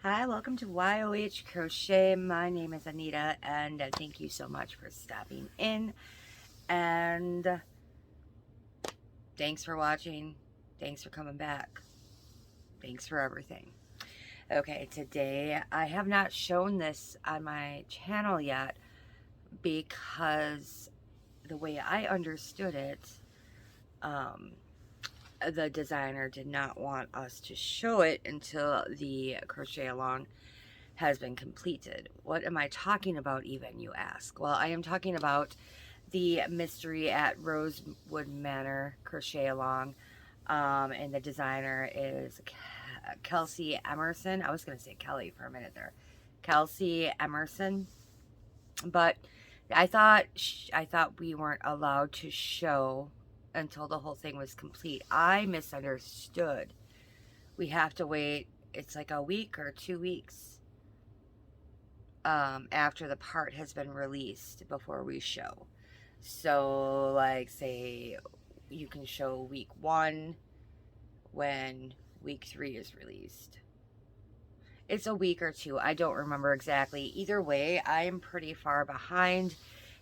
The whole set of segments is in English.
Hi, welcome to YOH Crochet. My name is Anita, and thank you so much for stopping in. And thanks for watching. Thanks for coming back. Thanks for everything. Okay, today I have not shown this on my channel yet because the way I understood it, um, the designer did not want us to show it until the crochet along has been completed. What am I talking about even, you ask? Well, I am talking about the Mystery at Rosewood Manor crochet along, and the designer is Kelsey Emerson. I was going to say Kelly for a minute there. Kelsey Emerson, but I thought we weren't allowed to show until the whole thing was complete. I misunderstood. We have to wait. It's like a week or 2 weeks after the part has been released before we show. So, like, say you can show week 1 when week 3 is released. It's a week or 2. I don't remember exactly. Either way, I'm pretty far behind.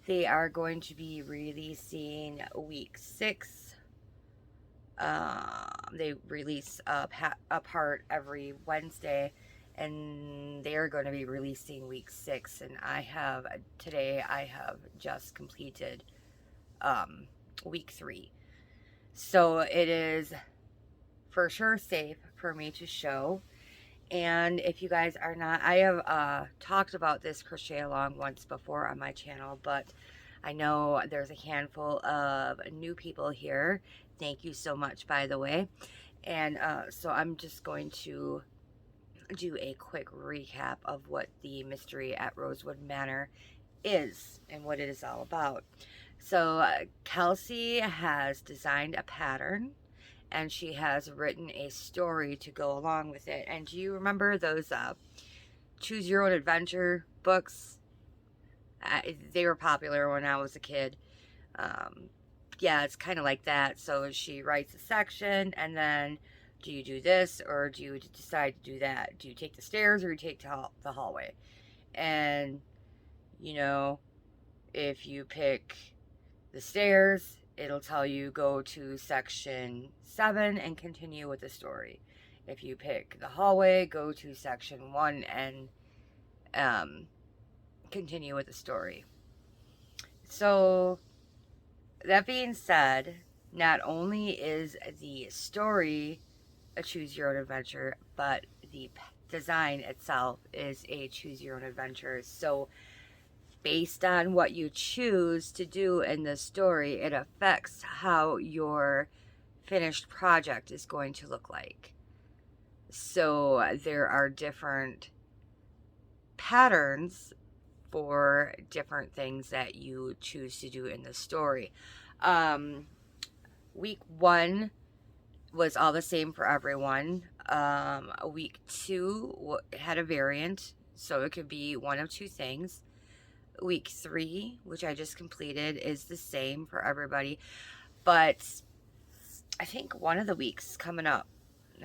They are going to be releasing week 6. They release a part every Wednesday, and they're going to be releasing week 6. And today I have just completed week 3. So it is for sure safe for me to show. And if you guys are not, I have talked about this crochet along once before on my channel, but I know there's a handful of new people here. Thank you so much, by the way. And so I'm just going to do a quick recap of what the Mystery at Rosewood Manor is and what it is all about. So Kelsey has designed a pattern, and she has written a story to go along with it. And do you remember those choose your own adventure books? They were popular when I was a kid. Yeah, it's kind of like that. So she writes a section, and then do you do this or do you decide to do that? Do you take the stairs or you take the hallway? And, you know, if you pick the stairs, it'll tell you go to section 7 and continue with the story. If you pick the hallway, go to section 1 and continue with the story. So, that being said, not only is the story a choose your own adventure, but the design itself is a choose your own adventure. So, based on what you choose to do in the story, it affects how your finished project is going to look like. So there are different patterns for different things that you choose to do in the story. Week 1 was all the same for everyone. Week 2 had a variant, so it could be one of 2 things. Week 3, which I just completed, is the same for everybody, but I think one of the weeks coming up,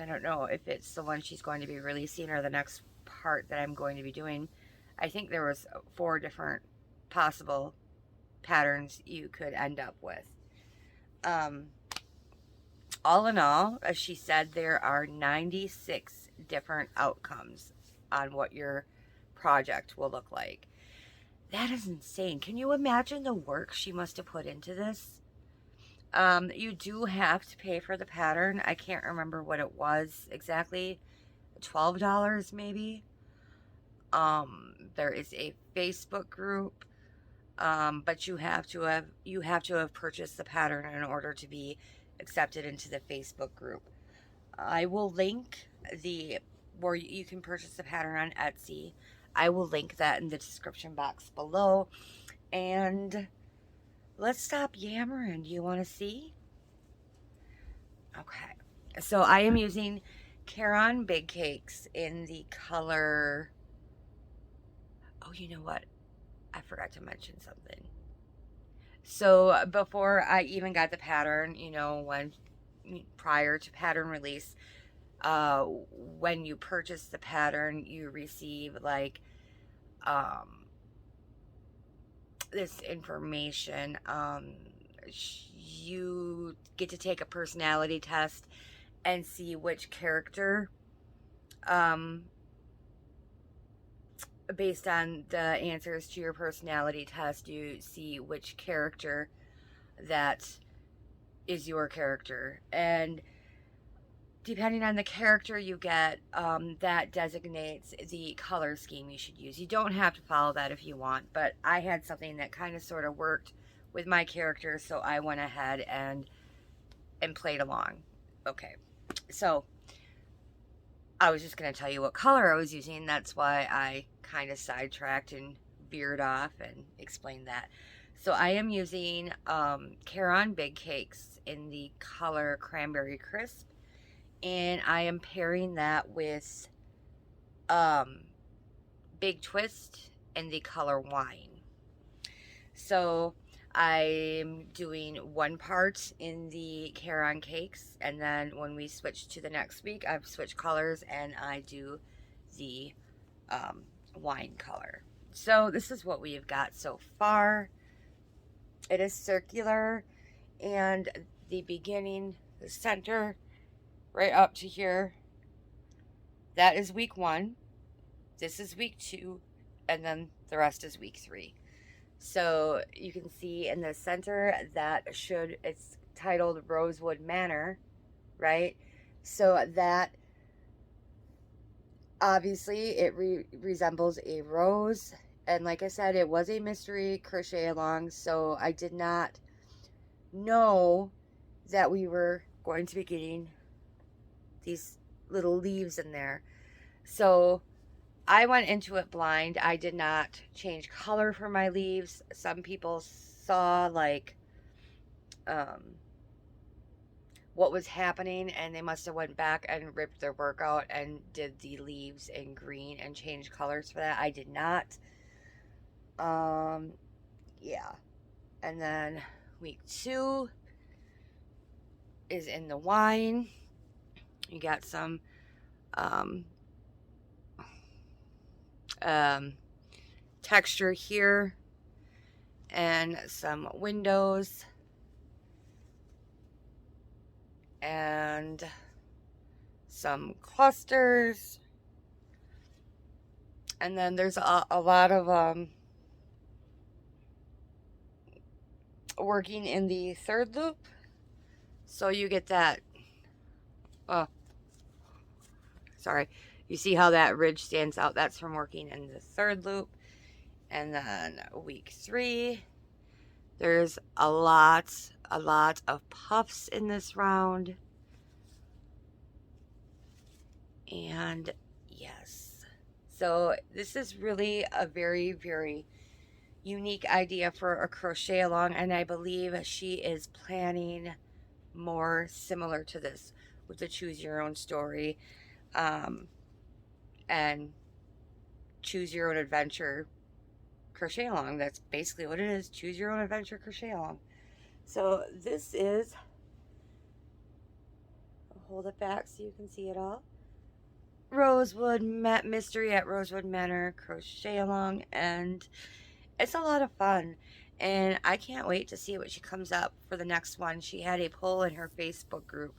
I don't know if it's the one she's going to be releasing or the next part that I'm going to be doing. I think there was 4 different possible patterns you could end up with. All in all, as she said, there are 96 different outcomes on what your project will look like. That is insane. Can you imagine the work she must have put into this? You do have to pay for the pattern. I can't remember what it was exactly. $12 maybe. There is a Facebook group, but you have to have purchased the pattern in order to be accepted into the Facebook group. I will link where you can purchase the pattern on Etsy. I will link that in the description box below. And let's stop yammering. Do you want to see? Okay. So I am using Caron Big Cakes in the color... Oh, you know what? I forgot to mention something. So before I even got the pattern, when prior to pattern release, when you purchase the pattern, you receive like um, this information. You get to take a personality test and see which character, um, based on the answers to your personality test, you see which character that is your character. And depending on the character you get, that designates the color scheme you should use. You don't have to follow that if you want, but I had something that kind of sort of worked with my character, so I went ahead and played along. Okay, so I was just going to tell you what color I was using. That's why I kind of sidetracked and veered off and explained that. So I am using Caron Big Cakes in the color Cranberry Crisp, and I am pairing that with um, Big Twist in the color Wine. So I'm doing one part in the Caron cakes, and then when we switch to the next week, I've switched colors and I do the wine color. So this is what we've got so far. It is circular, and the beginning, the center, right up to here, that is week 1. This is week 2, and then the rest is week 3. So you can see in the center that it's titled Rosewood Manor, right? So that obviously it resembles a rose. And like I said, it was a mystery crochet along, so I did not know that we were going to be getting these little leaves in there. So I went into it blind. I did not change color for my leaves. Some people saw like what was happening, and they must have went back and ripped their work out and did the leaves in green and changed colors for that. I did not. Yeah. And then week 2 is in the wine. You got some texture here and some windows and some clusters, and then there's a lot of working in the third loop, so you get that. Oh, sorry, you see how that ridge stands out? That's from working in the third loop. And then week 3, there's a lot of puffs in this round. And yes, so this is really a very, very unique idea for a crochet along, and I believe she is planning more similar to this with the choose your own story and choose your own adventure crochet along. That's basically what it is. Choose your own adventure crochet along. So this is, I'll hold it back so you can see it all. Rosewood Mystery at Rosewood Manor crochet along, and it's a lot of fun, and I can't wait to see what she comes up for the next one. She had a poll in her Facebook group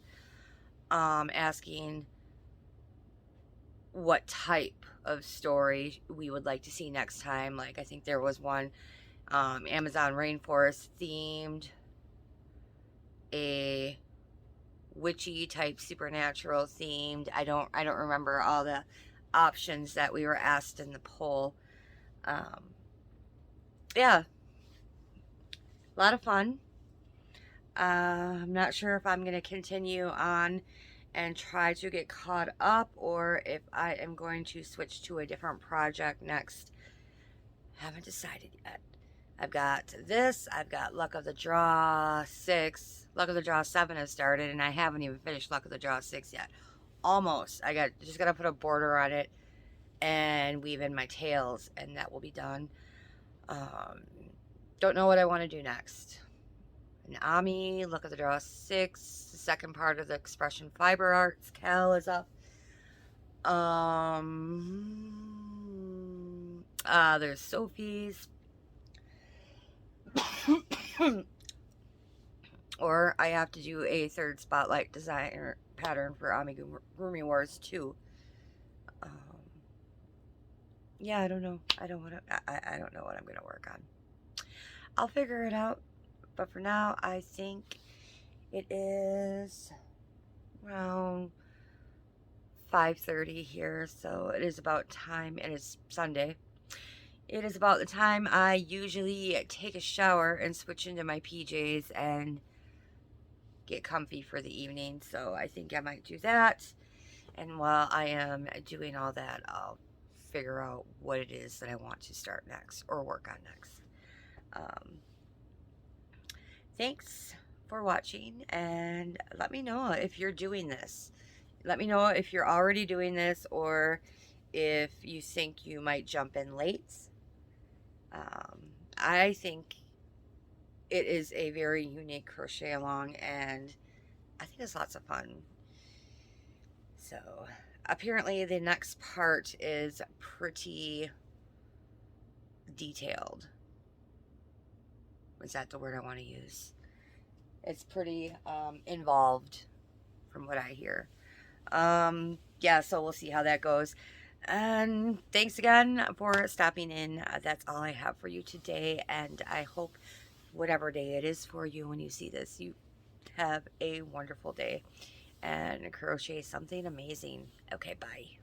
asking what type of story we would like to see next time. Like, I think there was one Amazon rainforest themed, a witchy type supernatural themed. I don't remember all the options that we were asked in the poll. Yeah, a lot of fun. I'm not sure if I'm going to continue on and try to get caught up, or if I am going to switch to a different project next. Haven't decided yet. I've got this. I've got Luck of the Draw 6. Luck of the Draw 7 has started, and I haven't even finished Luck of the Draw 6 yet. Almost. Just got to put a border on it and weave in my tails, and that will be done. Don't know what I want to do next. And Ami, look at the draw 6. The second part of the Expression Fiber Arts. Cal is up. There's Sophie's. Or I have to do a third spotlight design pattern for Amigurumi Wars too. Yeah, I don't know. I don't know what I'm gonna work on. I'll figure it out. But for now, I think it is around 5:30 here, so it is about time. It is Sunday. It is about the time I usually take a shower and switch into my PJs and get comfy for the evening. So I think I might do that. And while I am doing all that, I'll figure out what it is that I want to start next or work on next. Thanks for watching, and let me know if you're doing this. Let me know if you're already doing this or if you think you might jump in late. I think it is a very unique crochet along, and I think it's lots of fun. So apparently the next part is pretty detailed. Is that the word I want to use? It's pretty involved from what I hear. Yeah, so we'll see how that goes. And thanks again for stopping in. That's all I have for you today, and I hope whatever day it is for you when you see this, you have a wonderful day and crochet something amazing. Okay, bye.